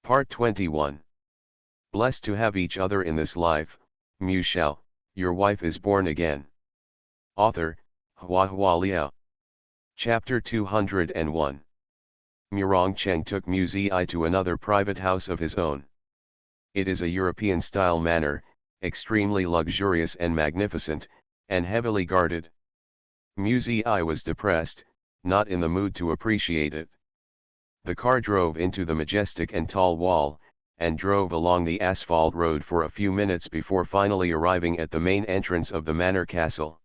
Part 21. Blessed to have each other in this life, Mu Shao, your wife is born again. Author, Hua Hua Liao. Chapter 201. Murong Cheng took Mu Zi to another private house of his own. It is a European-style manor, extremely luxurious and magnificent, and heavily guarded. Mu Zi was depressed, not in the mood to appreciate it. The car drove into the majestic and tall wall, and drove along the asphalt road for a few minutes before finally arriving at the main entrance of the manor castle.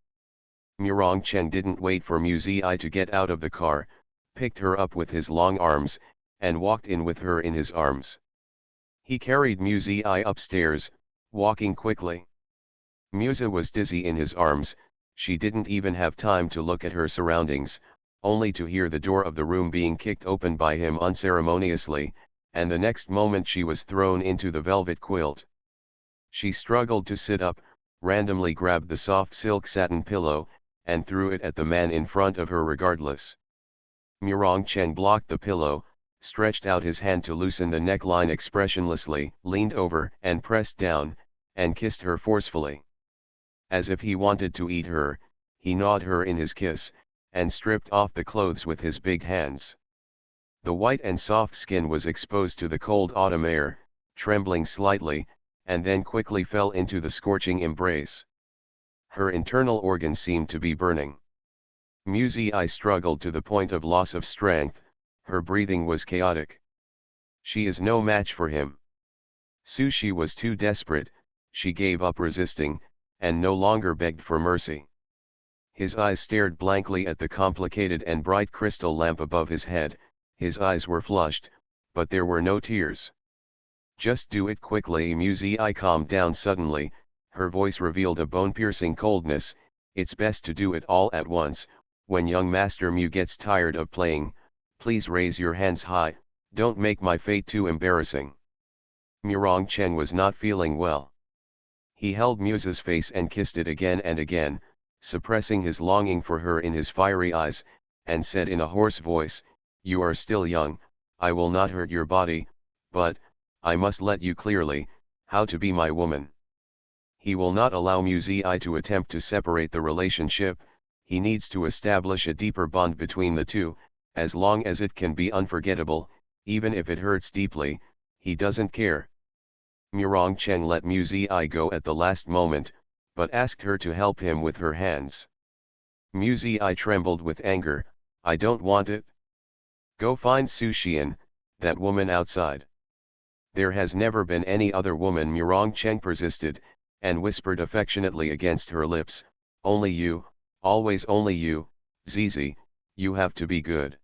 Murong Cheng didn't wait for Mu Zi to get out of the car, picked her up with his long arms, and walked in with her in his arms. He carried Mu Zi upstairs, walking quickly. Musa was dizzy in his arms. She didn't even have time to look at her surroundings, only to hear the door of the room being kicked open by him unceremoniously, and the next moment she was thrown into the velvet quilt. She struggled to sit up, randomly grabbed the soft silk satin pillow, and threw it at the man in front of her regardless. Murong Cheng blocked the pillow, stretched out his hand to loosen the neckline expressionlessly, leaned over and pressed down, and kissed her forcefully. As if he wanted to eat her, he gnawed her in his kiss, and stripped off the clothes with his big hands. The white and soft skin was exposed to the cold autumn air, trembling slightly, and then quickly fell into the scorching embrace. Her internal organs seemed to be burning. Mu Zi struggled to the point of loss of strength, her breathing was chaotic. She is no match for him. Su Shi was too desperate, she gave up resisting, and no longer begged for mercy. His eyes stared blankly at the complicated and bright crystal lamp above his head. His eyes were flushed, but there were no tears. Just do it quickly. Mu Zi calmed down suddenly, her voice revealed a bone-piercing coldness. It's best to do it all at once. When young Master Mu gets tired of playing, please raise your hands high, don't make my fate too embarrassing. Murong Cheng was not feeling well. He held Musa's face and kissed it again and again, suppressing his longing for her in his fiery eyes, and said in a hoarse voice, "You are still young, I will not hurt your body, but, I must let you clearly, how to be my woman." He will not allow Mu Zi to attempt to separate the relationship. He needs to establish a deeper bond between the two, as long as it can be unforgettable, even if it hurts deeply, he doesn't care. Murong Cheng let Mu Zi go at the last moment, but asked her to help him with her hands. Mu Zi trembled with anger. "I don't want it. Go find Su Xian, that woman outside." "There has never been any other woman," Murong Cheng persisted, and whispered affectionately against her lips, "Only you, always only you, Zizi, you have to be good."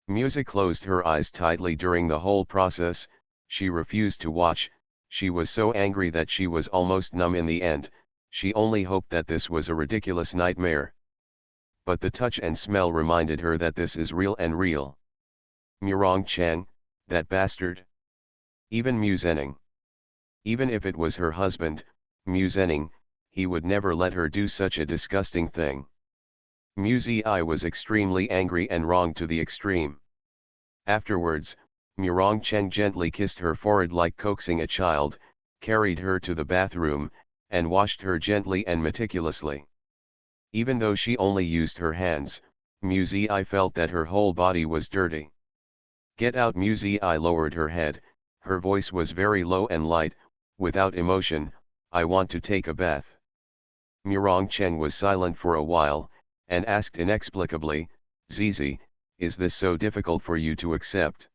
Musa closed her eyes tightly during the whole process. She refused to watch. She was so angry that she was almost numb in the end. She only hoped that this was a ridiculous nightmare. But the touch and smell reminded her that this is real and real. Murong Cheng, that bastard. Even Mu Zhenning. Even if it was her husband, Mu Zhenning, he would never let her do such a disgusting thing. Mu Zi was extremely angry and wronged to the extreme. Afterwards, Murong Cheng gently kissed her forehead like coaxing a child, carried her to the bathroom, and washed her gently and meticulously. Even though she only used her hands, Mu Zi felt that her whole body was dirty. "Get out!" Mu Zi lowered her head, her voice was very low and light, without emotion. "I want to take a bath." Murong Cheng was silent for a while, and asked inexplicably, "Zizi, is this so difficult for you to accept?"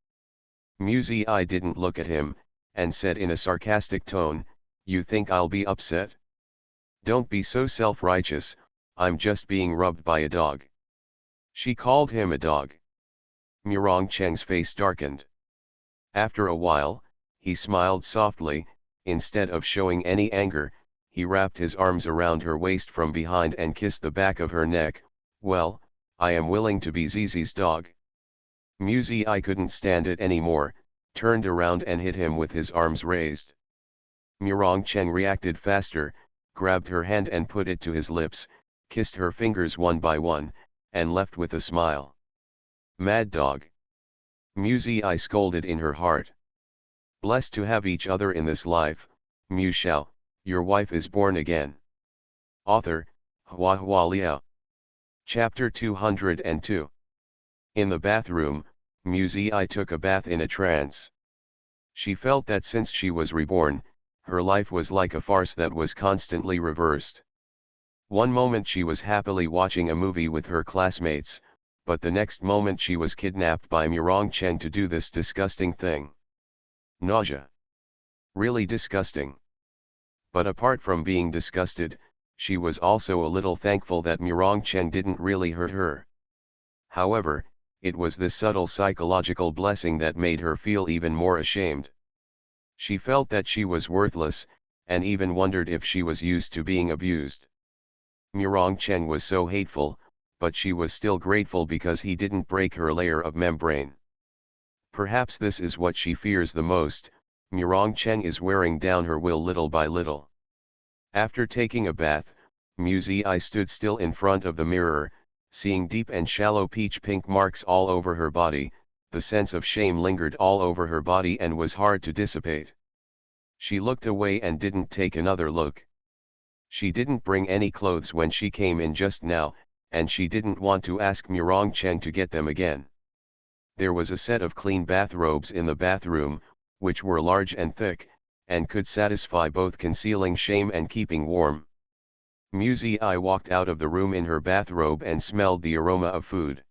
Mu Zi didn't look at him, and said in a sarcastic tone, "You think I'll be upset? Don't be so self-righteous, I'm just being rubbed by a dog." She called him a dog. Murong Cheng's face darkened. After a while, he smiled softly. Instead of showing any anger, he wrapped his arms around her waist from behind and kissed the back of her neck. "Well, I am willing to be Zizi's dog." Mu Zi couldn't stand it anymore, turned around and hit him with his arms raised. Murong Cheng reacted faster, grabbed her hand and put it to his lips, kissed her fingers one by one, and left with a smile. "Mad dog!" Mu Zi scolded in her heart. Blessed to have each other in this life, Shao, your wife is born again. Author, HandsomeMaleLead. Chapter 202. In the bathroom, Muzi took a bath in a trance. She felt that since she was reborn, her life was like a farce that was constantly reversed. One moment she was happily watching a movie with her classmates, but the next moment she was kidnapped by Cheng to do this disgusting thing. Nausea. Really disgusting. But apart from being disgusted, she was also a little thankful that Cheng didn't really hurt her. However, it was this subtle psychological blessing that made her feel even more ashamed. She felt that she was worthless, and even wondered if she was used to being abused. Cheng was so hateful, but she was still grateful because he didn't break her layer of membrane. Perhaps this is what she fears the most. Cheng is wearing down her will little by little. After taking a bath, Muzi stood still in front of the mirror, seeing deep and shallow peach-pink marks all over her body. The sense of shame lingered all over her body and was hard to dissipate. She looked away and didn't take another look. She didn't bring any clothes when she came in just now, and she didn't want to ask Cheng to get them again. There was a set of clean bathrobes in the bathroom, which were large and thick, and could satisfy both concealing shame and keeping warm. Muzi walked out of the room in her bathrobe and smelled the aroma of food.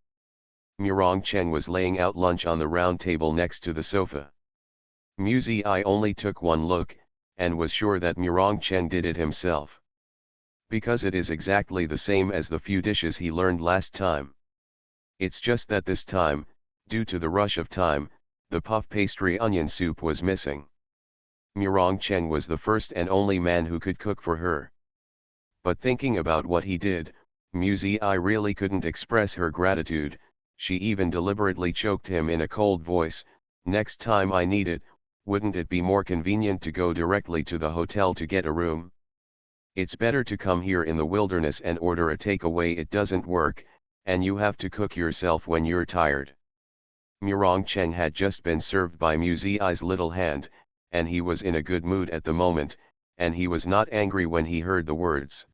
Cheng was laying out lunch on the round table next to the sofa. Muzi only took one look, and was sure that Cheng did it himself. Because it is exactly the same as the few dishes he learned last time. It's just that this time, due to the rush of time, the puff pastry onion soup was missing. Cheng was the first and only man who could cook for her. But thinking about what he did, Muzi really couldn't express her gratitude. She even deliberately choked him in a cold voice. Next time I need it, wouldn't it be more convenient to go directly to the hotel to get a room? It's better to come here in the wilderness and order a takeaway. It doesn't work, and you have to cook yourself when you're tired. Cheng had just been served by Muzi's little hand, and he was in a good mood at the moment, and he was not angry when he heard the words.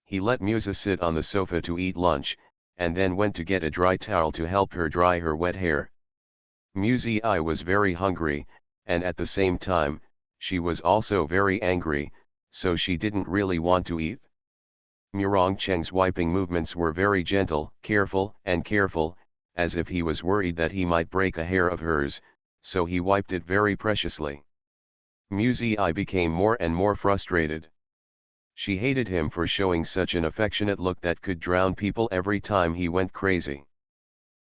He let Musa sit on the sofa to eat lunch, and then went to get a dry towel to help her dry her wet hair. Muzi was very hungry, and at the same time, she was also very angry, so she didn't really want to eat. Cheng's wiping movements were very gentle, careful, as if he was worried that he might break a hair of hers, so he wiped it very preciously. Muzi became more and more frustrated. She hated him for showing such an affectionate look that could drown people every time he went crazy.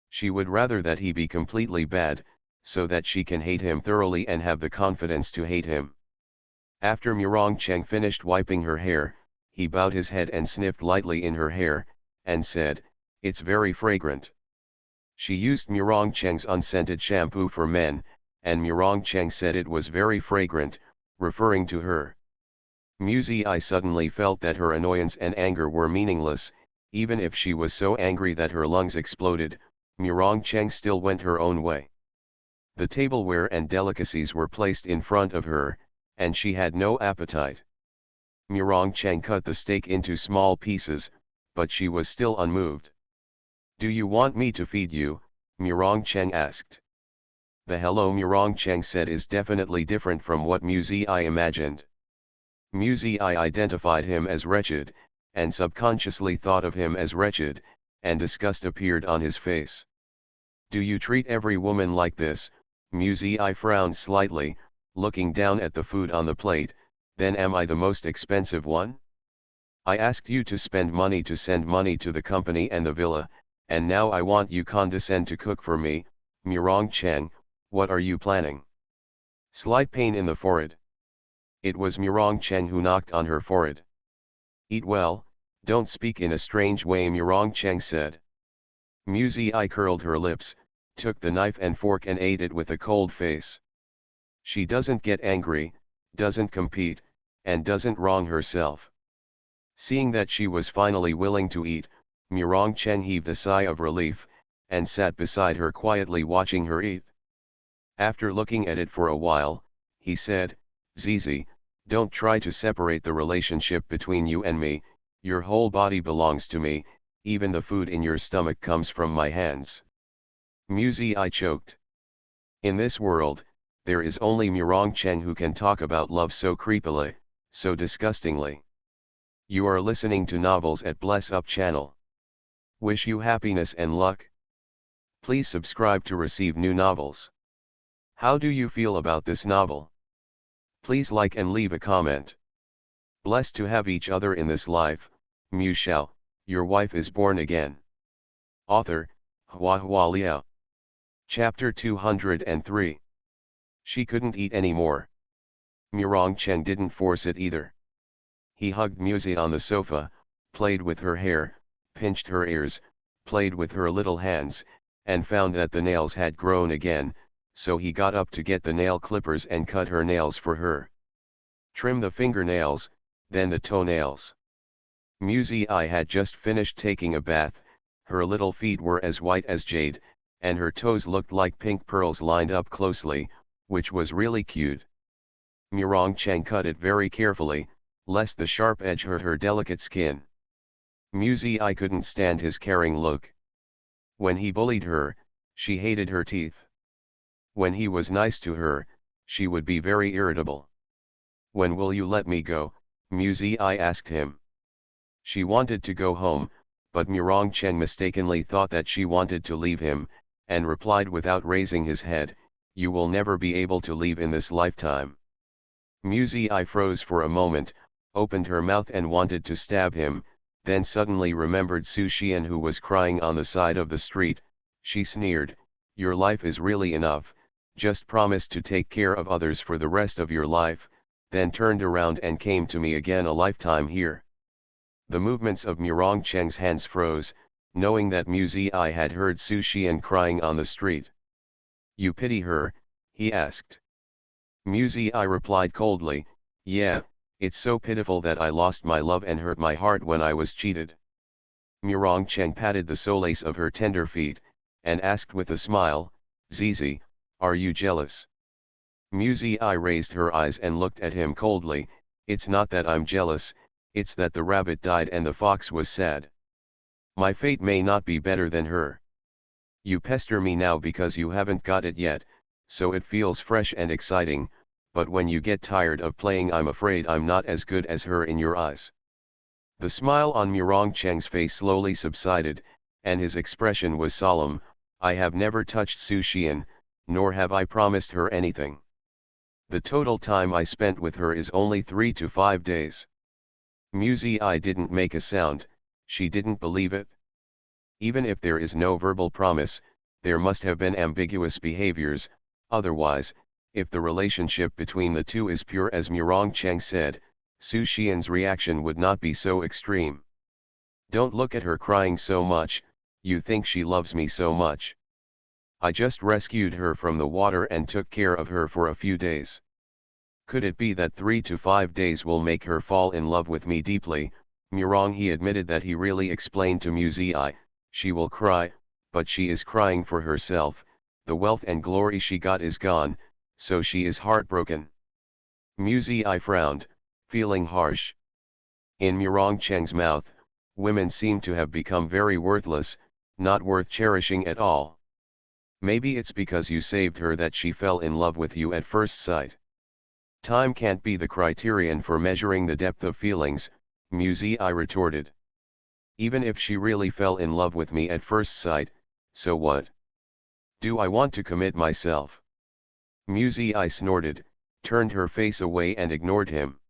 She would rather that he be completely bad, so that she can hate him thoroughly and have the confidence to hate him. After Cheng finished wiping her hair, he bowed his head and sniffed lightly in her hair, and said, "It's very fragrant." She used Cheng's unscented shampoo for men, and Cheng said it was very fragrant, referring to her. Muzi suddenly felt that her annoyance and anger were meaningless. Even if she was so angry that her lungs exploded, Cheng still went her own way. The tableware and delicacies were placed in front of her, and she had no appetite. Cheng cut the steak into small pieces, but she was still unmoved. "Do you want me to feed you?" Cheng asked. The hello Cheng said is definitely different from what Muzi imagined. Muzi identified him as wretched, and subconsciously thought of him as wretched, and disgust appeared on his face. "Do you treat every woman like this?" Muzi frowned slightly, looking down at the food on the plate. "Then am I the most expensive one? I asked you to spend money to send money to the company and the villa, and now I want you condescend to cook for me. Cheng, what are you planning?" Slight pain in the forehead. It was Cheng who knocked on her forehead. "Eat well, don't speak in a strange way," Cheng said. Muzi curled her lips, took the knife and fork and ate it with a cold face. She doesn't get angry, doesn't compete, and doesn't wrong herself. Seeing that she was finally willing to eat, Cheng heaved a sigh of relief, and sat beside her quietly watching her eat. After looking at it for a while, he said, Zizi, don't try to separate the relationship between you and me, your whole body belongs to me, even the food in your stomach comes from my hands. Muzi, I choked. In this world, there is only Murong Cheng who can talk about love so creepily, so disgustingly. You are listening to Novels at Bless Up channel. Wish you happiness and luck. Please subscribe to receive new novels. How do you feel about this novel? Please like and leave a comment. Blessed to have each other in this life, Shao, your wife is born again. Author, Hua Liao. Chapter 203. She couldn't eat anymore. Murong Cheng didn't force it either. He hugged Muzi on the sofa, played with her hair, pinched her ears, played with her little hands, and found that the nails had grown again, so he got up to get the nail clippers and cut her nails for her. Trim the fingernails, then the toenails. Muzi had just finished taking a bath, her little feet were as white as jade, and her toes looked like pink pearls lined up closely, which was really cute. Murong Cheng cut it very carefully, lest the sharp edge hurt her delicate skin. Muzi couldn't stand his caring look. When he bullied her, she hated her teeth. When he was nice to her, she would be very irritable. When will you let me go, Muzi asked him. She wanted to go home, but Murong Cheng mistakenly thought that she wanted to leave him, and replied without raising his head, you will never be able to leave in this lifetime. Muzi froze for a moment, opened her mouth and wanted to stab him, then suddenly remembered Su Xian who was crying on the side of the street. She sneered, your life is really enough, just promise to take care of others for the rest of your life, then turned around and came to me again a lifetime here. The movements of Murong Cheng's hands froze, knowing that Muzi had heard Su Xian crying on the street. You pity her, he asked. Muzi replied coldly, yeah, it's so pitiful that I lost my love and hurt my heart when I was cheated. Murong Cheng patted the soles of her tender feet, and asked with a smile, Zizi, are you jealous? Muzi raised her eyes and looked at him coldly, it's not that I'm jealous, it's that the rabbit died and the fox was sad. My fate may not be better than her. You pester me now because you haven't got it yet, so it feels fresh and exciting, but when you get tired of playing I'm afraid I'm not as good as her in your eyes. The smile on Murong Cheng's face slowly subsided, and his expression was solemn, I have never touched Su Xian, nor have I promised her anything. The total time I spent with her is only 3 to 5 days. Muzi didn't make a sound, she didn't believe it. Even if there is no verbal promise, there must have been ambiguous behaviors, otherwise, if the relationship between the two is pure as Murong Cheng said, Su Xian's reaction would not be so extreme. Don't look at her crying so much, you think she loves me so much. I just rescued her from the water and took care of her for a few days. Could it be that 3 to 5 days will make her fall in love with me deeply? Murong he admitted that he really explained to Muzi she will cry, but she is crying for herself, the wealth and glory she got is gone, so she is heartbroken. Muzi frowned, feeling harsh. In Murong Cheng's mouth, women seem to have become very worthless, not worth cherishing at all. Maybe it's because you saved her that she fell in love with you at first sight. Time can't be the criterion for measuring the depth of feelings, Muzi retorted. Even if she really fell in love with me at first sight, so what? Do I want to commit myself? Muzi snorted, turned her face away and ignored him.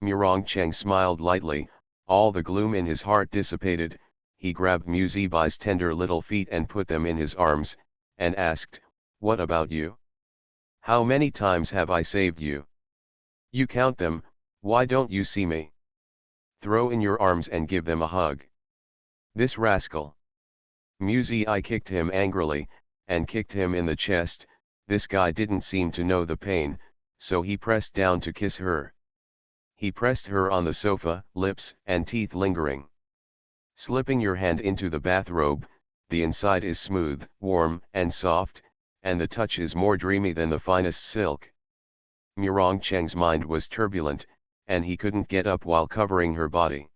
Murong Cheng smiled lightly, all the gloom in his heart dissipated, he grabbed Muzi by's tender little feet and put them in his arms, and asked, what about you? How many times have I saved you? You count them, why don't you see me? Throw in your arms and give them a hug. This rascal. Muzi kicked him angrily, and kicked him in the chest. This guy didn't seem to know the pain, so he pressed down to kiss her. He pressed her on the sofa, lips and teeth lingering. Slipping your hand into the bathrobe, the inside is smooth, warm and soft, and the touch is more dreamy than the finest silk. Murong Cheng's mind was turbulent, and he couldn't get up while covering her body.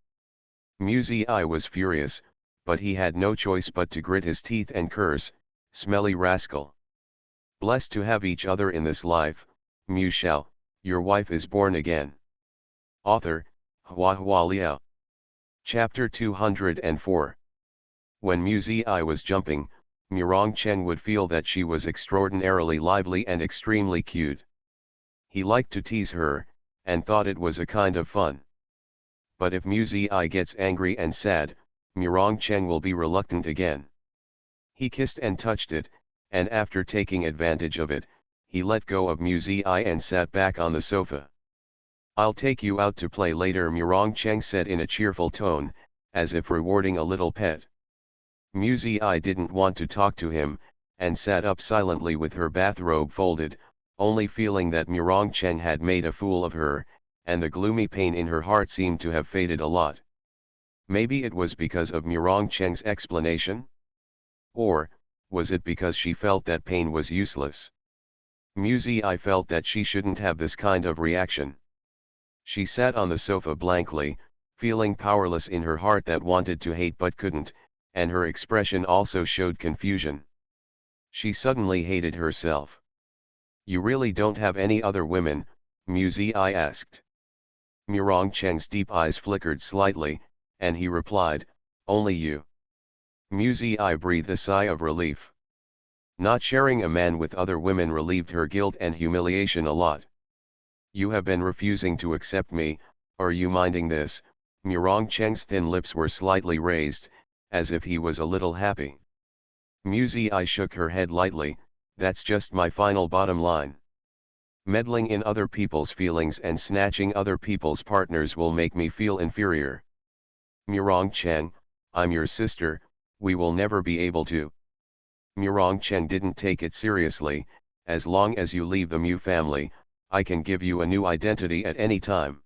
Mu Zi was furious, but he had no choice but to grit his teeth and curse, "Smelly rascal. Blessed to have each other in this life, Mu Shao, your wife is born again." Author, HhandsomeMaleLead. Chapter 204. When Mu Zi was jumping, Murong Cheng would feel that she was extraordinarily lively and extremely cute. He liked to tease her, and thought it was a kind of fun. But if Mu Zi gets angry and sad, Murong Cheng will be reluctant again. He kissed and touched it, and after taking advantage of it, he let go of Mu Zi and sat back on the sofa. "I'll take you out to play later," Murong Cheng said in a cheerful tone, as if rewarding a little pet. Mu Zi didn't want to talk to him, and sat up silently with her bathrobe folded, only feeling that Murong Cheng had made a fool of her, and the gloomy pain in her heart seemed to have faded a lot. Maybe it was because of Murong Cheng's explanation? Or, was it because she felt that pain was useless? Mu Zi felt that she shouldn't have this kind of reaction. She sat on the sofa blankly, feeling powerless in her heart that wanted to hate but couldn't, and her expression also showed confusion. She suddenly hated herself. "You really don't have any other women?" Mu Zi asked. Murong Cheng's deep eyes flickered slightly, and he replied, "Only you." Mu Zi breathed a sigh of relief. Not sharing a man with other women relieved her guilt and humiliation a lot. "You have been refusing to accept me, are you minding this?" Murong Cheng's thin lips were slightly raised, as if he was a little happy. Mu Zi shook her head lightly, "That's just my final bottom line. Meddling in other people's feelings and snatching other people's partners will make me feel inferior. Murong Cheng, I'm your sister, we will never be able to." Murong Cheng didn't take it seriously. "As long as you leave the Mu family, I can give you a new identity at any time."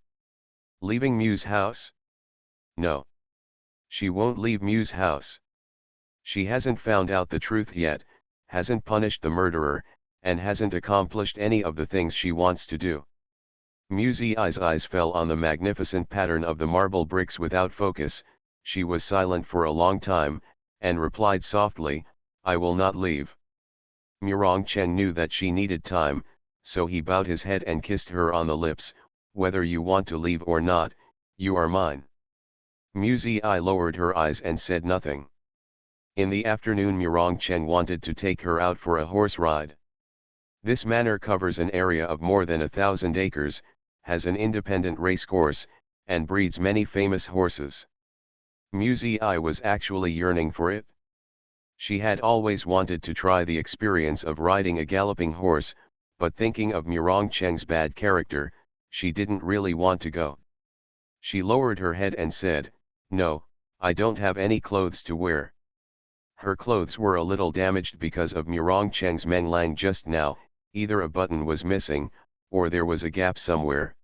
"Leaving Mu's house?" "No. She won't leave Mu's house. She hasn't found out the truth yet, hasn't punished the murderer, and hasn't accomplished any of the things she wants to do." Mu Zi's eyes fell on the magnificent pattern of the marble bricks without focus. She was silent for a long time, and replied softly, "I will not leave." Murong Cheng knew that she needed time, so he bowed his head and kissed her on the lips. "Whether you want to leave or not, you are mine." Mu Zi lowered her eyes and said nothing. In the afternoon Murong Cheng wanted to take her out for a horse ride. This manor covers an area of more than 1,000 acres, has an independent race course, and breeds many famous horses. Mu Zi was actually yearning for it. She had always wanted to try the experience of riding a galloping horse, but thinking of Murong Cheng's bad character, she didn't really want to go. She lowered her head and said, "No, I don't have any clothes to wear." Her clothes were a little damaged because of Murong Cheng's menglang just now. Either a button was missing, or there was a gap somewhere.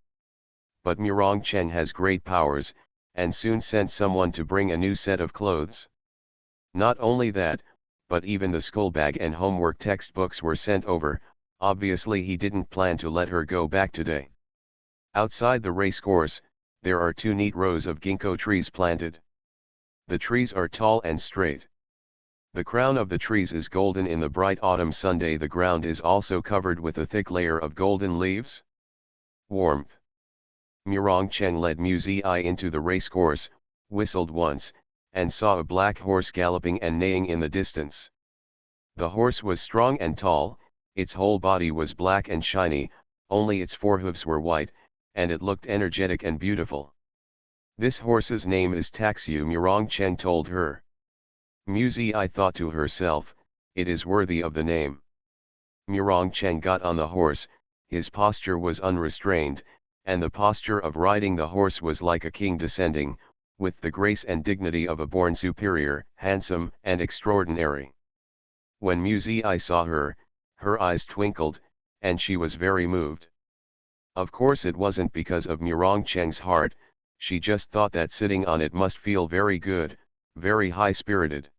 But Murong Cheng has great powers, and soon sent someone to bring a new set of clothes. Not only that, but even the school bag and homework textbooks were sent over. Obviously he didn't plan to let her go back today. Outside the race course, there are 2 neat rows of ginkgo trees planted. The trees are tall and straight. The crown of the trees is golden in the bright autumn Sunday. The ground is also covered with a thick layer of golden leaves. Warmth. Murong Cheng led Mu Zi into the race course, whistled once, and saw a black horse galloping and neighing in the distance. The horse was strong and tall, its whole body was black and shiny, only its forehooves were white, and it looked energetic and beautiful. "This horse's name is Taxiu," Murong Cheng told her. Mu Zi thought to herself, "It is worthy of the name." Murong Cheng got on the horse. His posture was unrestrained, and the posture of riding the horse was like a king descending, with the grace and dignity of a born superior, handsome and extraordinary. When Mu Zi saw her, her eyes twinkled, and she was very moved. Of course it wasn't because of Murong Cheng's heart, she just thought that sitting on it must feel very good, very high-spirited.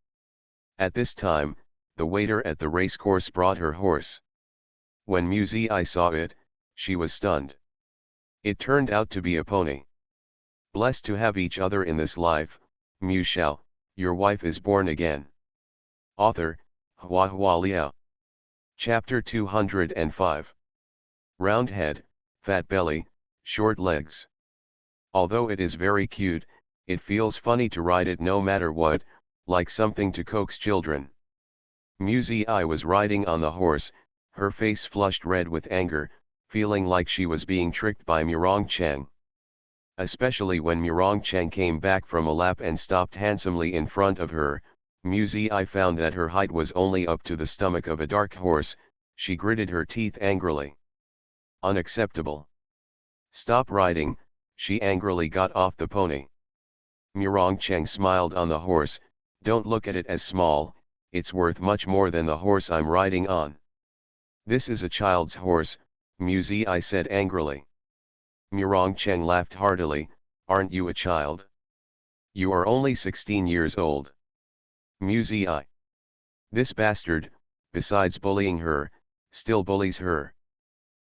At this time, the waiter at the racecourse brought her horse. When Mu Zi saw it, She was stunned. It turned out to be a pony. Blessed to have each other in this life, Shao, your wife is born again. Author, HandsomeMaleLead. Chapter 205. Round head, fat belly, short legs. Although it is very cute, it feels funny to ride it no matter what, like something to coax children. Muzi was riding on the horse, her face flushed red with anger, feeling like she was being tricked by Chang. Especially when Chang came back from a lap and stopped handsomely in front of her, Muzi found that her height was only up to the stomach of a dark horse. She gritted her teeth angrily. Unacceptable. Stop riding, she angrily got off the pony. Chang smiled on the horse, don't look at it as small, it's worth much more than the horse I'm riding on. This is a child's horse, Muzi said angrily. Chang laughed heartily, aren't you a child? You are only 16 years old. Muzi. This bastard, besides bullying her, still bullies her.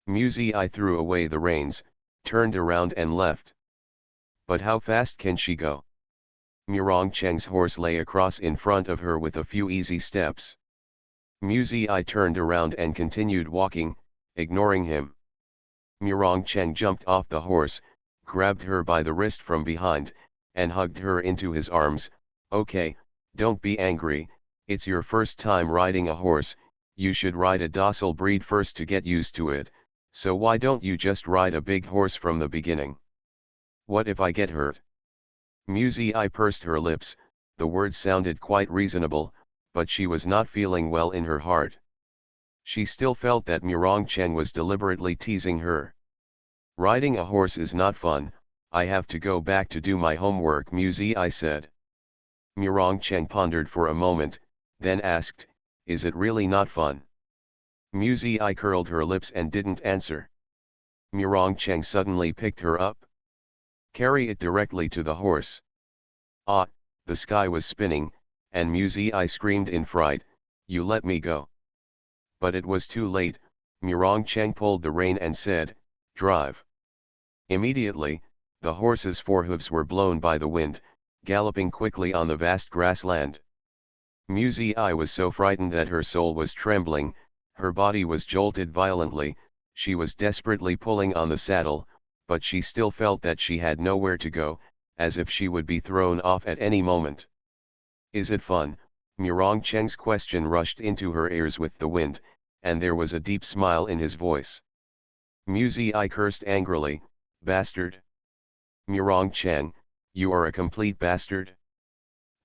Muzi threw away the reins, turned around and left. But how fast can she go? Chang's horse lay across in front of her with a few easy steps. Muzi turned around and continued walking, ignoring him. Chang jumped off the horse, grabbed her by the wrist from behind, and hugged her into his arms. Okay, don't be angry, it's your first time riding a horse, you should ride a docile breed first to get used to it, so why don't you just ride a big horse from the beginning? What if I get hurt? Muzi pursed her lips, the words sounded quite reasonable, but she was not feeling well in her heart. She still felt that Chang was deliberately teasing her. Riding a horse is not fun, I have to go back to do my homework, Muzi said. Chang pondered for a moment, then asked, is it really not fun? Muzi curled her lips and didn't answer. Chang suddenly picked her up. Carry it directly to the horse. Ah, the sky was spinning, and Muzi screamed in fright, you let me go. But it was too late, Chang pulled the rein and said, drive. Immediately, the horse's forehooves were blown by the wind, galloping quickly on the vast grassland. Muzi was so frightened that her soul was trembling, her body was jolted violently, she was desperately pulling on the saddle, but she still felt that she had nowhere to go, as if she would be thrown off at any moment. Is it fun? Chang's question rushed into her ears with the wind, and there was a deep smile in his voice. Muzi cursed angrily, bastard. Chang, you are a complete bastard.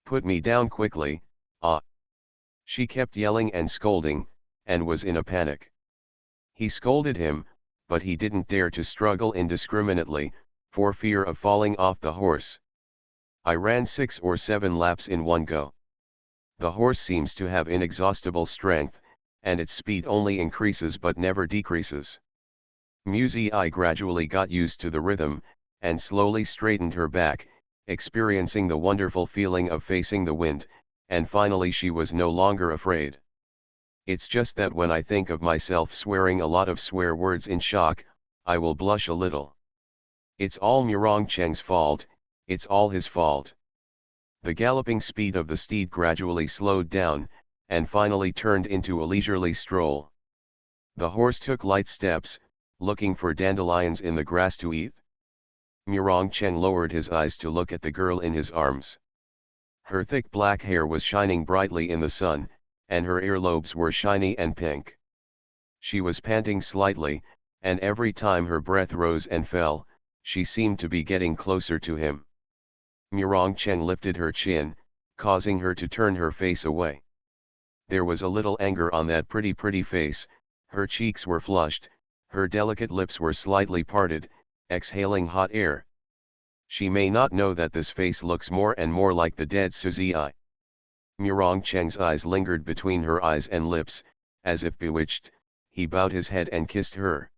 Put me down quickly, ah. She kept yelling and scolding, and was in a panic. He scolded him, but he didn't dare to struggle indiscriminately, for fear of falling off the horse. I ran 6 or 7 laps in one go. The horse seems to have inexhaustible strength, and its speed only increases but never decreases. Muzi gradually got used to the rhythm, and slowly straightened her back, experiencing the wonderful feeling of facing the wind, and finally she was no longer afraid. It's just that when I think of myself swearing a lot of swear words in shock, I will blush a little. It's all Chang's fault, it's all his fault. The galloping speed of the steed gradually slowed down, and finally turned into a leisurely stroll. The horse took light steps, looking for dandelions in the grass to eat. Chang lowered his eyes to look at the girl in his arms. Her thick black hair was shining brightly in the sun, and her earlobes were shiny and pink. She was panting slightly, and every time her breath rose and fell, she seemed to be getting closer to him. Chang lifted her chin, causing her to turn her face away. There was a little anger on that pretty face, her cheeks were flushed, her delicate lips were slightly parted, exhaling hot air. She may not know that this face looks more and more like the dead Suzy. Chang's eyes lingered between her eyes and lips, as if bewitched, he bowed his head and kissed her.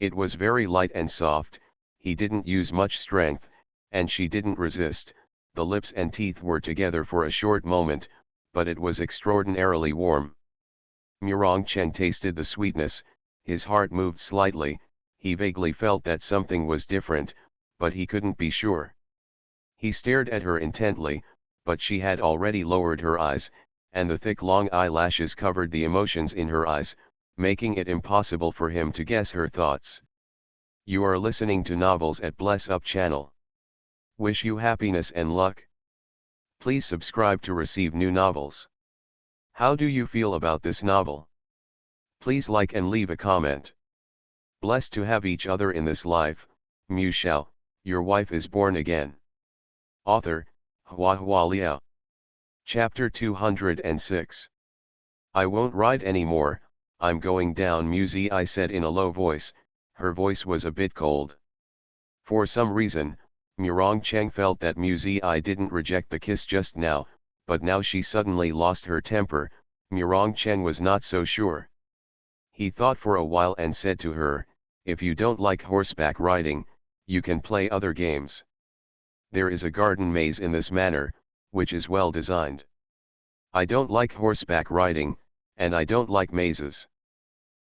It was very light and soft, he didn't use much strength, and she didn't resist. The lips and teeth were together for a short moment, but it was extraordinarily warm. Chang tasted the sweetness, his heart moved slightly, he vaguely felt that something was different, but he couldn't be sure. He stared at her intently, but she had already lowered her eyes, and the thick long eyelashes covered the emotions in her eyes, making it impossible for him to guess her thoughts. You are listening to Novels at Bless Up channel. Wish you happiness and luck. Please subscribe to receive new novels. How do you feel about this novel? Please like and leave a comment. Blessed to have each other in this life, Shao, your wife is born again. Author, HandsomeMaleLead. Chapter 206. I won't ride anymore, I'm going down, I said in a low voice. Her voice was a bit cold. For some reason, Cheng felt that I didn't reject the kiss just now, but now she suddenly lost her temper. Cheng was not so sure. He thought for a while and said to her, if you don't like horseback riding, you can play other games. There is a garden maze in this manor, which is well designed. I don't like horseback riding, and I don't like mazes.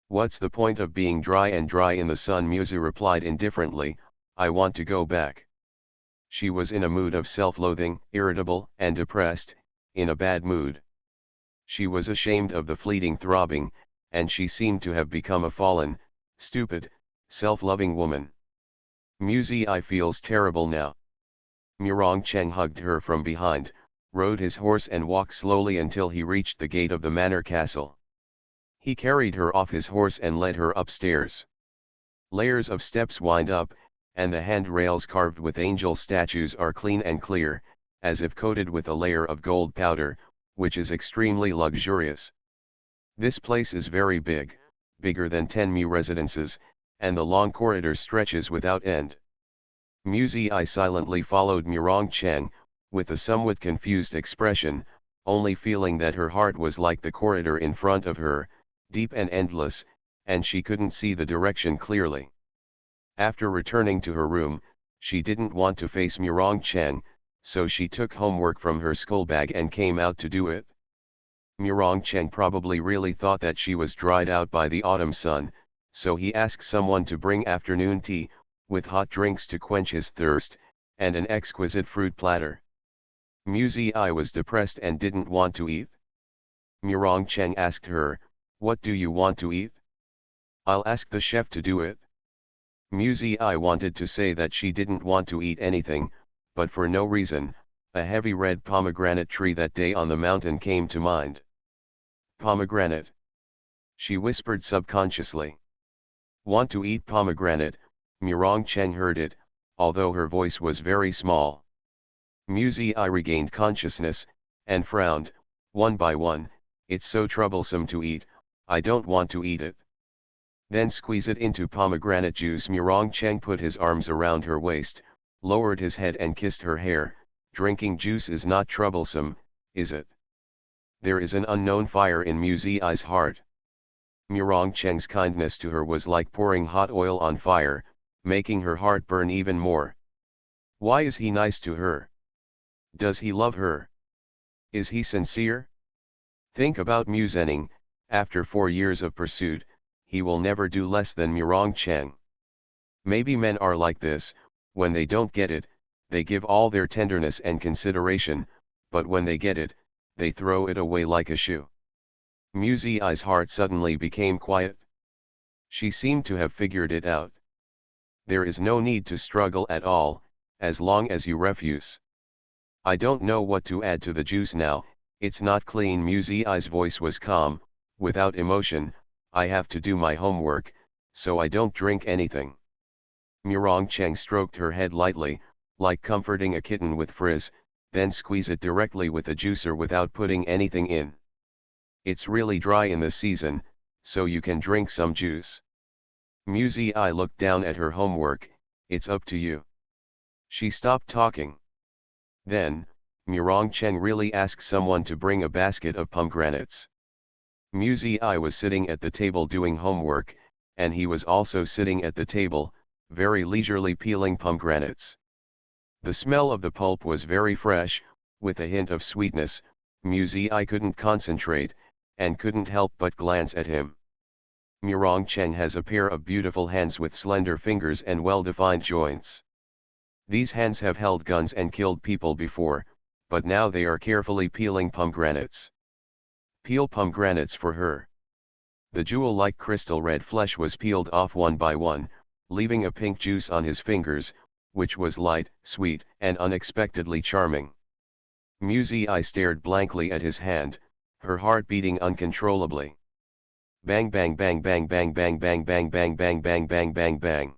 What's the point of being dry in the sun? Musa replied indifferently, I want to go back. She was in a mood of self-loathing, irritable and depressed, in a bad mood. She was ashamed of the fleeting throbbing, and she seemed to have become a fallen, stupid, self-loving woman. I feels terrible now. Cheng hugged her from behind, rode his horse and walked slowly until he reached the gate of the manor castle. He carried her off his horse and led her upstairs. Layers of steps wind up, and the handrails carved with angel statues are clean and clear, as if coated with a layer of gold powder, which is extremely luxurious. This place is very big, bigger than 10 residences, and the long corridor stretches without end. I silently followed Cheng, with a somewhat confused expression, only feeling that her heart was like the corridor in front of her, deep and endless, and she couldn't see the direction clearly. After returning to her room, she didn't want to face Cheng, so she took homework from her school bag and came out to do it. Cheng probably really thought that she was dried out by the autumn sun, so he asked someone to bring afternoon tea, with hot drinks to quench his thirst, and an exquisite fruit platter. I was depressed and didn't want to eat. Cheng asked her, what do you want to eat? I'll ask the chef to do it. I wanted to say that she didn't want to eat anything, but for no reason, a heavy red pomegranate tree that day on the mountain came to mind. Pomegranate? She whispered subconsciously. Want to eat pomegranate? Cheng heard it, although her voice was very small. I regained consciousness, and frowned, one by one, it's so troublesome to eat, I don't want to eat it. Then squeeze it into pomegranate juice. Cheng put his arms around her waist, lowered his head and kissed her hair. Drinking juice is not troublesome, is it? There is an unknown fire in I's heart. Cheng's kindness to her was like pouring hot oil on fire, making her heart burn even more. Why is he nice to her? Does he love her? Is he sincere? Think about Musenning, after 4 years of pursuit, he will never do less than Cheng. Maybe men are like this, when they don't get it, they give all their tenderness and consideration, but when they get it, they throw it away like a shoe. I's heart suddenly became quiet. She seemed to have figured it out. There is no need to struggle at all, as long as you refuse. I don't know what to add to the juice now, it's not clean. I's voice was calm, without emotion. I have to do my homework, so I don't drink anything. Cheng stroked her head lightly, like comforting a kitten with frizz, then squeeze it directly with the juicer without putting anything in. It's really dry in the season, so you can drink some juice. I looked down at her homework, it's up to you. She stopped talking. Then, Cheng really asked someone to bring a basket of pomegranates. I was sitting at the table doing homework, and he was also sitting at the table, very leisurely peeling pomegranates. The smell of the pulp was very fresh, with a hint of sweetness. I couldn't concentrate, and couldn't help but glance at him. Murong Cheng has a pair of beautiful hands with slender fingers and well-defined joints. These hands have held guns and killed people before, but now they are carefully peeling pomegranates. Peel pomegranates for her. The jewel-like crystal red flesh was peeled off one by one, leaving a pink juice on his fingers, which was light, sweet, and unexpectedly charming. Muzi stared blankly at his hand, her heart beating uncontrollably. Bang bang bang bang bang bang bang bang bang bang bang bang bang bang.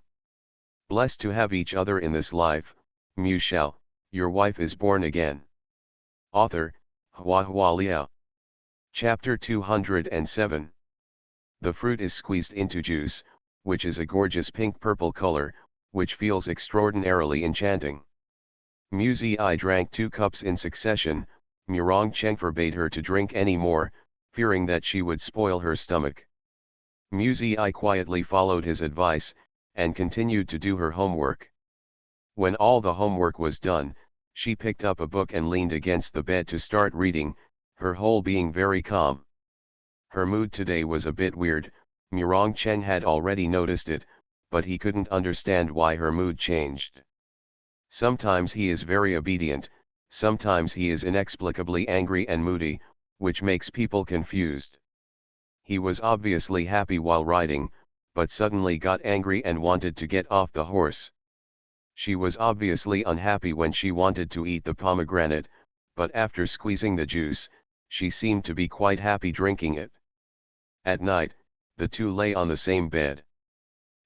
Blessed to have each other in this life, Mu Shao, your wife is born again. Author, HandsomeMaleLead. Chapter 207. The fruit is squeezed into juice, which is a gorgeous pink-purple color, which feels extraordinarily enchanting. Muzi drank 2 cups in succession. Murong Cheng forbade her to drink any more, fearing that she would spoil her stomach. Muzi quietly followed his advice, and continued to do her homework. When all the homework was done, she picked up a book and leaned against the bed to start reading, her whole being very calm. Her mood today was a bit weird. Murong Cheng had already noticed it, but he couldn't understand why her mood changed. Sometimes he is very obedient, sometimes he is inexplicably angry and moody, which makes people confused. He was obviously happy while riding, but suddenly got angry and wanted to get off the horse. She was obviously unhappy when she wanted to eat the pomegranate, but after squeezing the juice, she seemed to be quite happy drinking it. At night, the two lay on the same bed.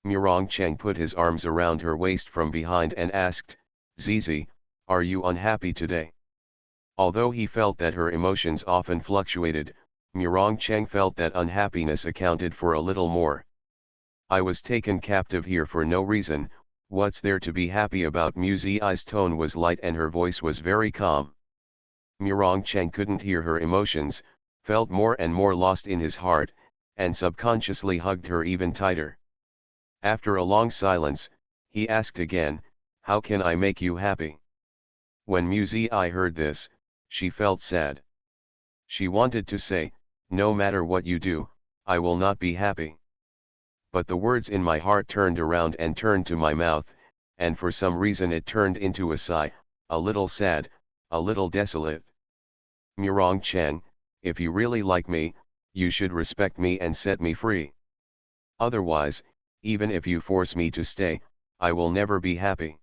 Murong Cheng put his arms around her waist from behind and asked, "Zizi, are you unhappy today?" Although he felt that her emotions often fluctuated, Murong Cheng felt that unhappiness accounted for a little more. "I was taken captive here for no reason, what's there to be happy about?" Muzi's tone was light and her voice was very calm. Murong Cheng couldn't hear her emotions, felt more and more lost in his heart, and subconsciously hugged her even tighter. After a long silence, he asked again, "How can I make you happy?" When Muzi heard this, she felt sad. She wanted to say, "No matter what you do, I will not be happy." But the words in my heart turned around and turned to my mouth, and for some reason it turned into a sigh, a little sad, a little desolate. "Murong Cheng, if you really like me, you should respect me and set me free. Otherwise, even if you force me to stay, I will never be happy."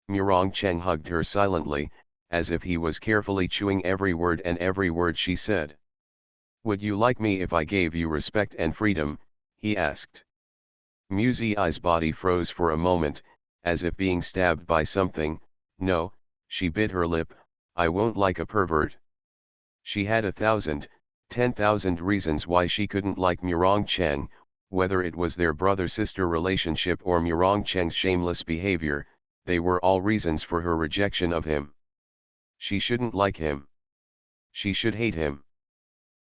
Murong Cheng hugged her silently, as if he was carefully chewing every word she said. "Would you like me if I gave you respect and freedom?" he asked. Muzi's body froze for a moment, as if being stabbed by something. "No," she bit her lip, "I won't like a pervert." She had 1,000, 10,000 reasons why she couldn't like Murong Cheng, whether it was their brother-sister relationship or Murong Cheng's shameless behavior, they were all reasons for her rejection of him. She shouldn't like him. She should hate him.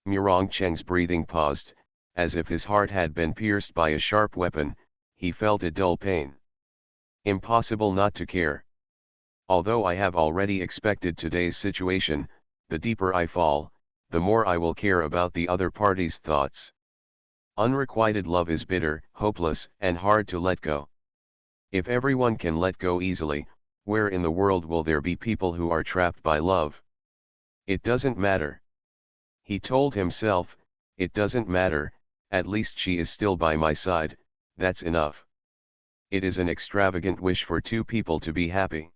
Murong Cheng's breathing paused, as if his heart had been pierced by a sharp weapon. He felt a dull pain. Impossible not to care. Although I have already expected today's situation, the deeper I fall, the more I will care about the other party's thoughts. Unrequited love is bitter, hopeless, and hard to let go. If everyone can let go easily, where in the world will there be people who are trapped by love? It doesn't matter. He told himself, it doesn't matter, at least she is still by my side, that's enough. It is an extravagant wish for two people to be happy.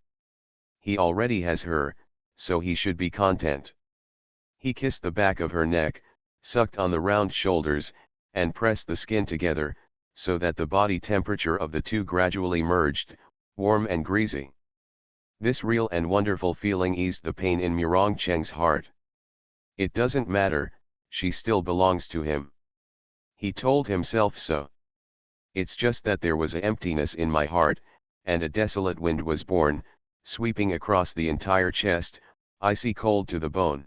He already has her, so he should be content. He kissed the back of her neck, sucked on the round shoulders, and pressed the skin together, so that the body temperature of the two gradually merged, warm and greasy. This real and wonderful feeling eased the pain in Murong Cheng's heart. It doesn't matter, she still belongs to him. He told himself so. It's just that there was an emptiness in my heart, and a desolate wind was born, sweeping across the entire chest, icy cold to the bone.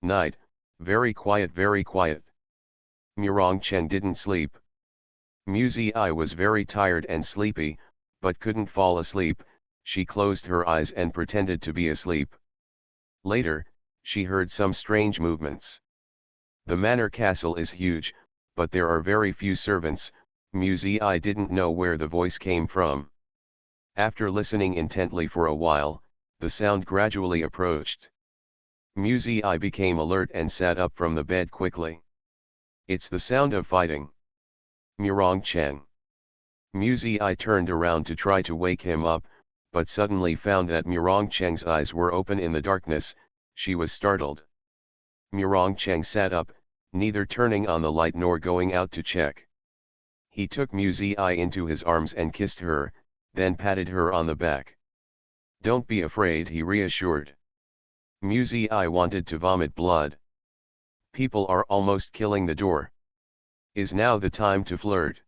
Night, very quiet, very quiet. Murong Cheng didn't sleep. Muzi was very tired and sleepy, but couldn't fall asleep. She closed her eyes and pretended to be asleep. Later, she heard some strange movements. The manor castle is huge, but there are very few servants. Muzi didn't know where the voice came from. After listening intently for a while, the sound gradually approached. Muzi became alert and sat up from the bed quickly. It's the sound of fighting. Murong Cheng. Muzi turned around to try to wake him up, but suddenly found that Murong Cheng's eyes were open in the darkness. She was startled. Murong Cheng sat up, neither turning on the light nor going out to check. He took Muzi into his arms and kissed her, then patted her on the back. Don't be afraid, he reassured. Muzi wanted to vomit blood. People are almost killing the door. Is now the time to flirt.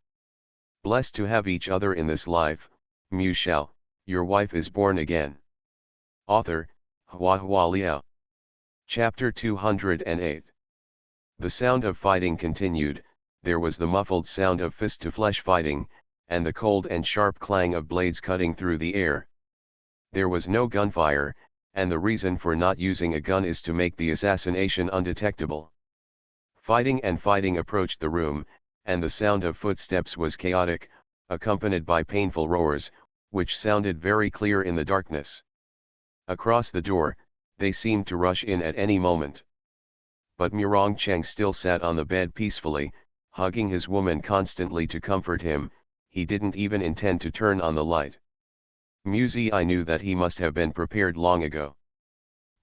Blessed to have each other in this life. Shao, your wife is born again. Author, Hua Liao. Chapter 208. The sound of fighting continued. There was the muffled sound of fist-to-flesh fighting, and the cold and sharp clang of blades cutting through the air. There was no gunfire, and the reason for not using a gun is to make the assassination undetectable. Fighting and fighting approached the room, and the sound of footsteps was chaotic, accompanied by painful roars, which sounded very clear in the darkness. Across the door, they seemed to rush in at any moment. But Murong Cheng still sat on the bed peacefully, hugging his woman constantly to comfort him. He didn't even intend to turn on the light. Muzi knew that he must have been prepared long ago.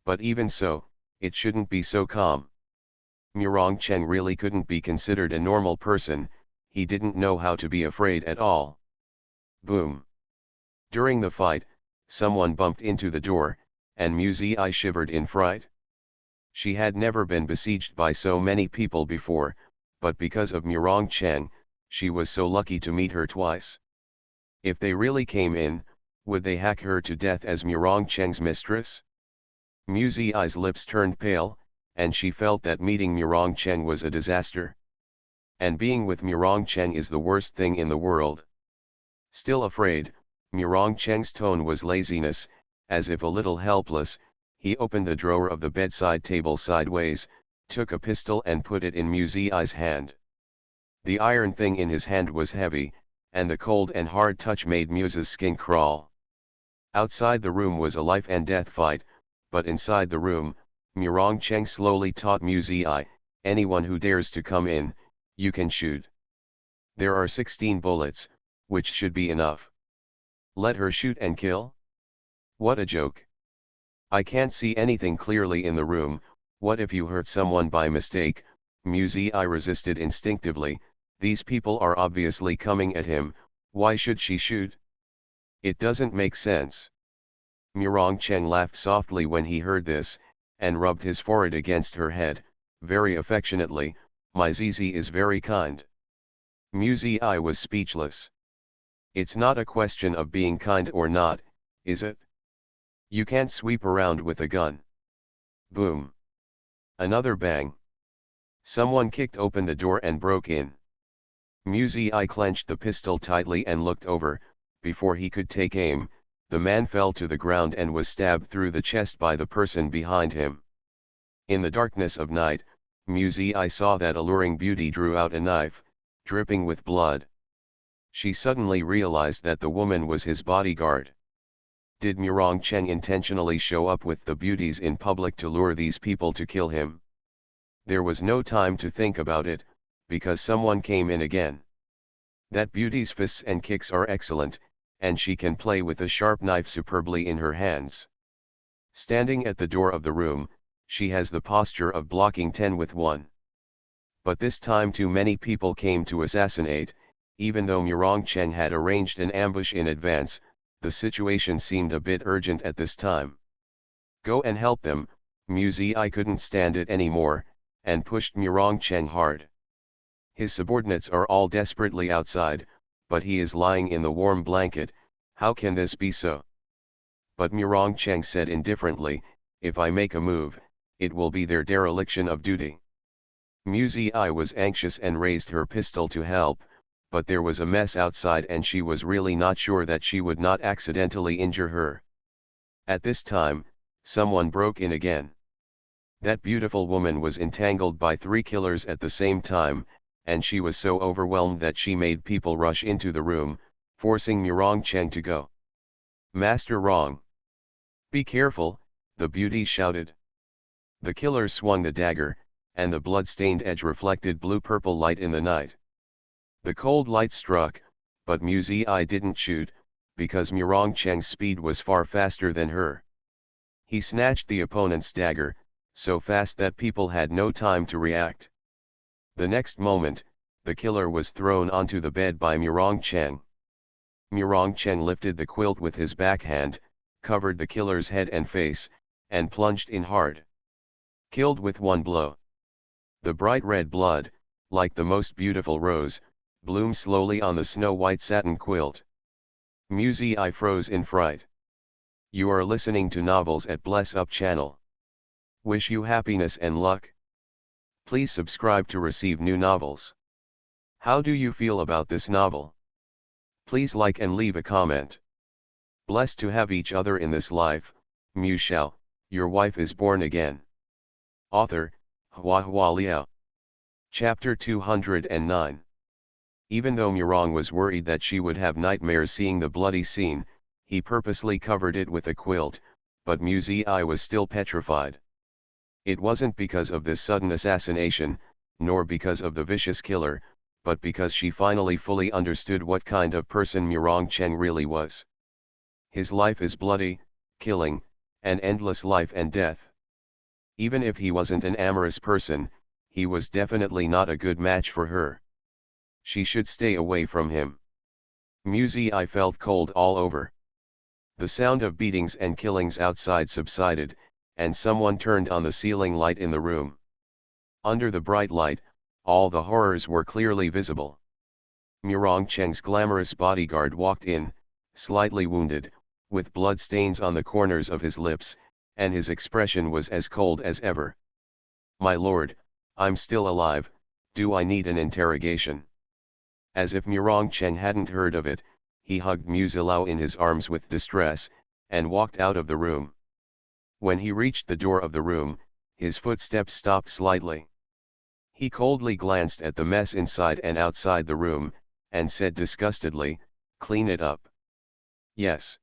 But even so, it shouldn't be so calm. Murong Cheng really couldn't be considered a normal person. He didn't know how to be afraid at all. Boom. During the fight, someone bumped into the door, and Muzi shivered in fright. She had never been besieged by so many people before, but because of Murong Cheng, she was so lucky to meet her twice. If they really came in, would they hack her to death as Murong Cheng's mistress? Muzi's lips turned pale, and she felt that meeting Murong Cheng was a disaster. And being with Murong Cheng is the worst thing in the world. Still afraid, Murong Cheng's tone was laziness, as if a little helpless. He opened the drawer of the bedside table sideways, took a pistol and put it in Muzi's hand. The iron thing in his hand was heavy, and the cold and hard touch made Muzi's skin crawl. Outside the room was a life and death fight, but inside the room, Murong Cheng slowly taught Muzi, anyone who dares to come in, you can shoot. There are 16 bullets, which should be enough. Let her shoot and kill? What a joke. I can't see anything clearly in the room. What if you hurt someone by mistake? Muzi resisted instinctively. These people are obviously coming at him. Why should she shoot? It doesn't make sense. Murong Cheng laughed softly when he heard this, and rubbed his forehead against her head, very affectionately. My Zizi is very kind. Muzi was speechless. It's not a question of being kind or not, is it? You can't sweep around with a gun. Boom. Another bang. Someone kicked open the door and broke in. Muzi clenched the pistol tightly and looked over. Before he could take aim, the man fell to the ground and was stabbed through the chest by the person behind him. In the darkness of night, Muzi saw that alluring beauty drew out a knife, dripping with blood. She suddenly realized that the woman was his bodyguard. Did Murong Cheng intentionally show up with the beauties in public to lure these people to kill him? There was no time to think about it, because someone came in again. That beauty's fists and kicks are excellent, and she can play with a sharp knife superbly in her hands. Standing at the door of the room, she has the posture of blocking 10 with 1. But this time too many people came to assassinate. Even though Murong Cheng had arranged an ambush in advance, the situation seemed a bit urgent at this time. Go and help them. Muzi couldn't stand it anymore, and pushed Murong Cheng hard. His subordinates are all desperately outside, but he is lying in the warm blanket. How can this be so? But Murong Cheng said indifferently, if I make a move, it will be their dereliction of duty. Muzi was anxious and raised her pistol to help, but there was a mess outside and she was really not sure that she would not accidentally injure her. At this time, someone broke in again. That beautiful woman was entangled by 3 killers at the same time, and she was so overwhelmed that she made people rush into the room, forcing Murong Cheng to go. "Master Rong! Be careful," the beauty shouted. The killer swung the dagger, and the blood-stained edge reflected blue-purple light in the night. The cold light struck, but Mu Ziyi didn't shoot, because Murong Cheng's speed was far faster than her. He snatched the opponent's dagger, so fast that people had no time to react. The next moment, the killer was thrown onto the bed by Murong Cheng. Murong Cheng lifted the quilt with his backhand, covered the killer's head and face, and plunged in hard. Killed with one blow. The bright red blood, like the most beautiful rose, bloomed slowly on the snow-white satin quilt. Mu Ziyi froze in fright. You are listening to novels at Bless Up channel. Wish you happiness and luck. Please subscribe to receive new novels. How do you feel about this novel? Please like and leave a comment. Blessed to have each other in this life, Mu Shao, your wife is born again. Author, HhandsomeMaleLead. Chapter 209. Even though Murong was worried that she would have nightmares seeing the bloody scene, he purposely covered it with a quilt, but Mu Ziyi was still petrified. It wasn't because of this sudden assassination, nor because of the vicious killer, but because she finally fully understood what kind of person Murong Cheng really was. His life is bloody, killing, an endless life and death. Even if he wasn't an amorous person, he was definitely not a good match for her. She should stay away from him. Mu Ziyi felt cold all over. The sound of beatings and killings outside subsided, and someone turned on the ceiling light in the room. Under the bright light, all the horrors were clearly visible. Murong Cheng's glamorous bodyguard walked in, slightly wounded, with blood stains on the corners of his lips, and his expression was as cold as ever. "My lord, I'm still alive, do I need an interrogation?" As if Murong Cheng hadn't heard of it, he hugged Mu Ziyi in his arms with distress, and walked out of the room. When he reached the door of the room, his footsteps stopped slightly. He coldly glanced at the mess inside and outside the room, and said disgustedly, "Clean it up." "Yes."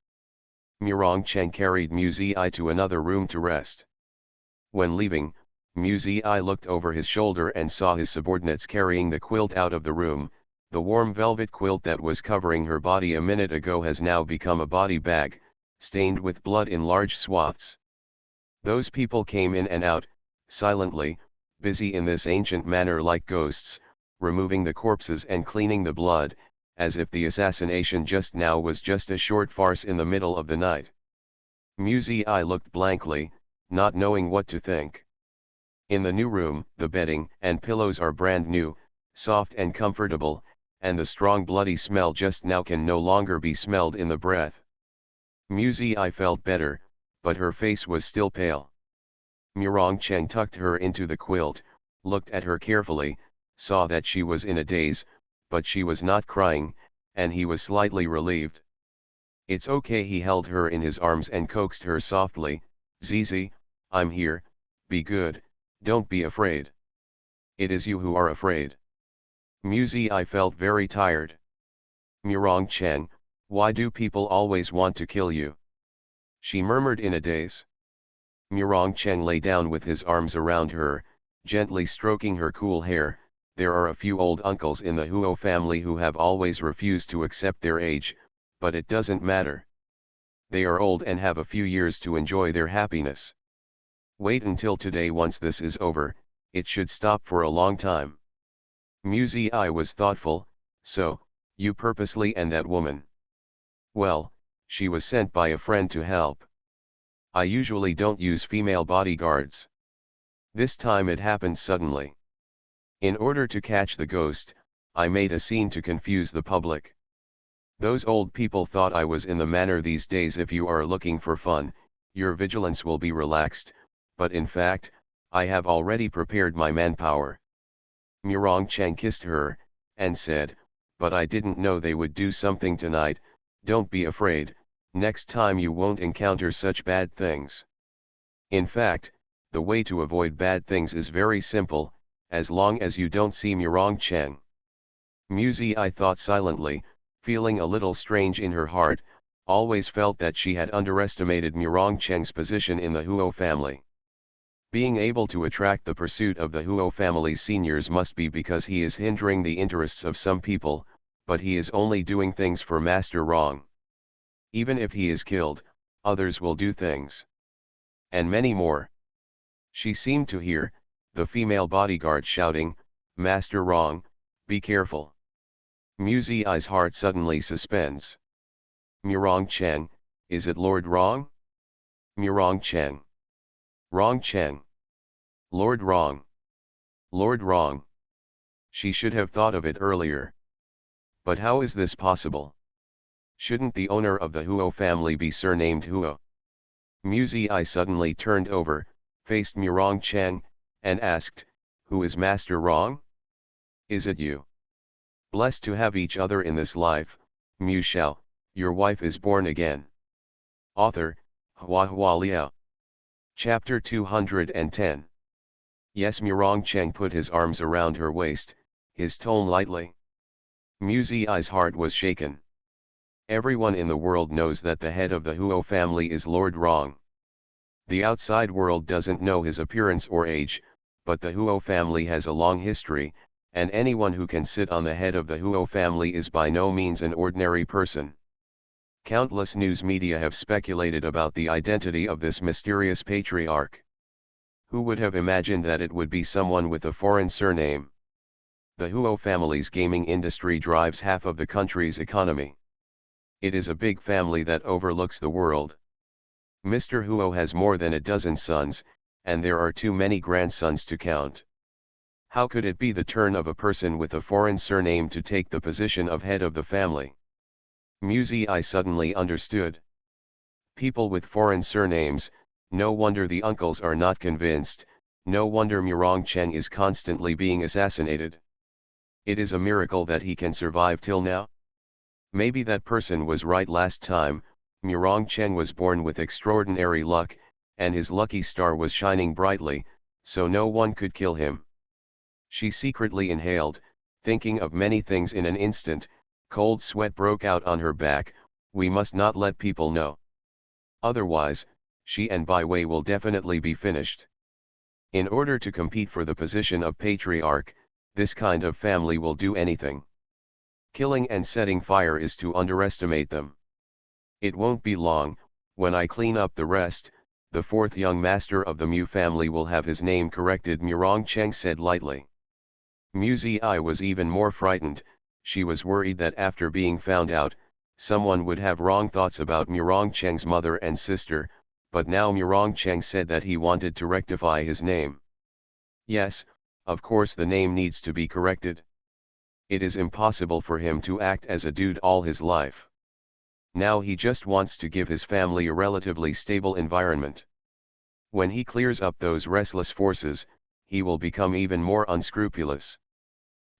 Murong Cheng carried Mu Ziyi to another room to rest. When leaving, Mu Ziyi looked over his shoulder and saw his subordinates carrying the quilt out of the room. The warm velvet quilt that was covering her body a minute ago has now become a body bag, stained with blood in large swaths. Those people came in and out, silently, busy in this ancient manner like ghosts, removing the corpses and cleaning the blood, as if the assassination just now was just a short farce in the middle of the night. Mu Ziyi looked blankly, not knowing what to think. In the new room, the bedding and pillows are brand new, soft and comfortable, and the strong bloody smell just now can no longer be smelled in the breath. Mu Ziyi felt better, but her face was still pale. Murong Cheng tucked her into the quilt, looked at her carefully, saw that she was in a daze, but she was not crying, and he was slightly relieved. "It's okay," he held her in his arms and coaxed her softly, "Zizi, I'm here, be good, don't be afraid." "It is you who are afraid." Mu Ziyi felt very tired. "Murong Cheng, why do people always want to kill you?" she murmured in a daze. Murong Cheng lay down with his arms around her, gently stroking her cool hair. "There are a few old uncles in the Huo family who have always refused to accept their age, but it doesn't matter. They are old and have a few years to enjoy their happiness. Wait until today. Once this is over, it should stop for a long time." Mu Ziyi was thoughtful. "So, you purposely and that woman?" "Well, she was sent by a friend to help. I usually don't use female bodyguards. This time it happened suddenly. In order to catch the ghost, I made a scene to confuse the public. Those old people thought I was in the manor. These days if you are looking for fun, your vigilance will be relaxed, but in fact, I have already prepared my manpower." Murong Cheng kissed her, and said, "But I didn't know they would do something tonight. Don't be afraid, next time you won't encounter such bad things. In fact, the way to avoid bad things is very simple, as long as you don't see Murong Cheng. I thought silently, feeling a little strange in her heart, always felt that she had underestimated Murong Cheng's position in the Huo family. Being able to attract the pursuit of the Huo family's seniors must be because he is hindering the interests of some people, but he is only doing things for Master Rong. Even if he is killed, others will do things. And many more. She seemed to hear the female bodyguard shouting, "Master Rong, be careful." I's heart suddenly suspends. Murong Cheng, is it Lord Rong? Murong Cheng. Rong Cheng. Lord Rong. Lord Rong. She should have thought of it earlier. But how is this possible? Shouldn't the owner of the Huo family be surnamed Huo? I suddenly turned over, faced Murong Cheng, and asked, "Who is Master Rong? Is it you? Blessed to have each other in this life, Shao, your wife is born again." Author, Hua Liao. Chapter 210. Yes, Murong Cheng put his arms around her waist, his tone lightly. I's heart was shaken. Everyone in the world knows that the head of the Huo family is Lord Rong. The outside world doesn't know his appearance or age, but the Huo family has a long history, and anyone who can sit on the head of the Huo family is by no means an ordinary person. Countless news media have speculated about the identity of this mysterious patriarch. Who would have imagined that it would be someone with a foreign surname? The Huo family's gaming industry drives half of the country's economy. It is a big family that overlooks the world. Mr. Huo has more than a dozen sons, and there are too many grandsons to count. How could it be the turn of a person with a foreign surname to take the position of head of the family? I suddenly understood. People with foreign surnames, no wonder the uncles are not convinced, no wonder Murong Cheng is constantly being assassinated. It is a miracle that he can survive till now. Maybe that person was right last time. Murong Cheng was born with extraordinary luck, and his lucky star was shining brightly, so no one could kill him. She secretly inhaled, thinking of many things in an instant. Cold sweat broke out on her back. We must not let people know. Otherwise, she and Bai Wei will definitely be finished. In order to compete for the position of patriarch, this kind of family will do anything. Killing and setting fire is to underestimate them. It won't be long, when I clean up the rest, the fourth young master of the Mu family will have his name corrected, Murong Cheng said lightly. I was even more frightened. She was worried that after being found out, someone would have wrong thoughts about Murong Cheng's mother and sister, but now Murong Cheng said that he wanted to rectify his name. Yes, of course the name needs to be corrected. It is impossible for him to act as a dude all his life. Now he just wants to give his family a relatively stable environment. When he clears up those restless forces, he will become even more unscrupulous.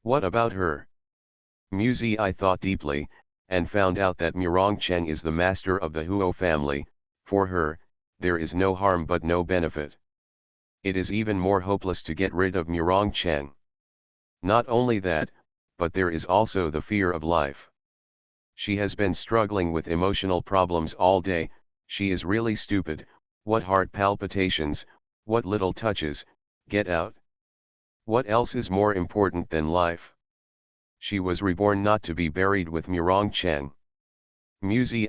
What about her? I thought deeply, and found out that Murong Cheng is the master of the Huo family. For her, there is no harm but no benefit. It is even more hopeless to get rid of Murong Cheng. Not only that, but there is also the fear of life. She has been struggling with emotional problems all day. She is really stupid. What heart palpitations, what little touches, get out. What else is more important than life? She was reborn not to be buried with Murong Cheng.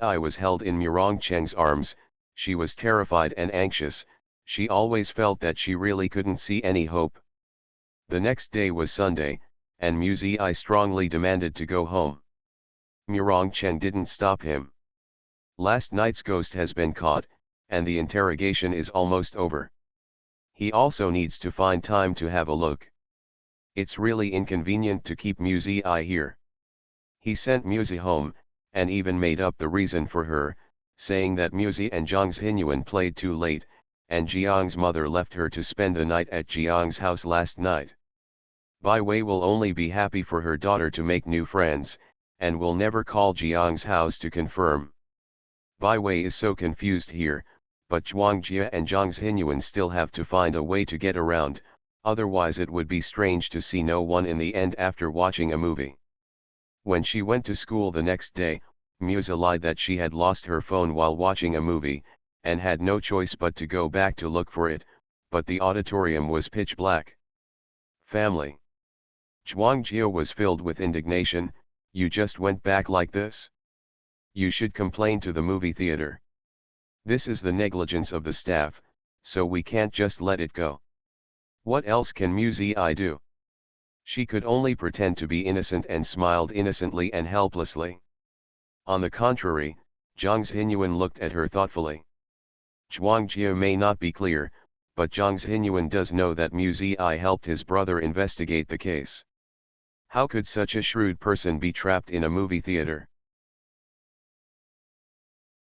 I was held in Murong Cheng's arms. She was terrified and anxious. She always felt that she really couldn't see any hope. The next day was Sunday, and I strongly demanded to go home. Murong Cheng didn't stop him. Last night's ghost has been caught, and the interrogation is almost over. He also needs to find time to have a look. It's really inconvenient to keep I here. He sent home, and even made up the reason for her, saying that and Zhang's Hinyuan played too late, and Jiang's mother left her to spend the night at Jiang's house last night. Bai Wei will only be happy for her daughter to make new friends, and will never call Jiang's house to confirm. Bai Wei is so confused here, but Zhuang Jia and Zhang's Hinyuan still have to find a way to get around, otherwise it would be strange to see no one in the end after watching a movie. When she went to school the next day, Musa lied that she had lost her phone while watching a movie, and had no choice but to go back to look for it, but the auditorium was pitch black. Family. Zhuangjia was filled with indignation. You just went back like this? You should complain to the movie theater. This is the negligence of the staff, so we can't just let it go. What else can Muzi do? She could only pretend to be innocent and smiled innocently and helplessly. On the contrary, Zhang Xinyuan looked at her thoughtfully. Zhuangjia may not be clear, but Zhang Xinyuan does know that Muzi helped his brother investigate the case. How could such a shrewd person be trapped in a movie theater?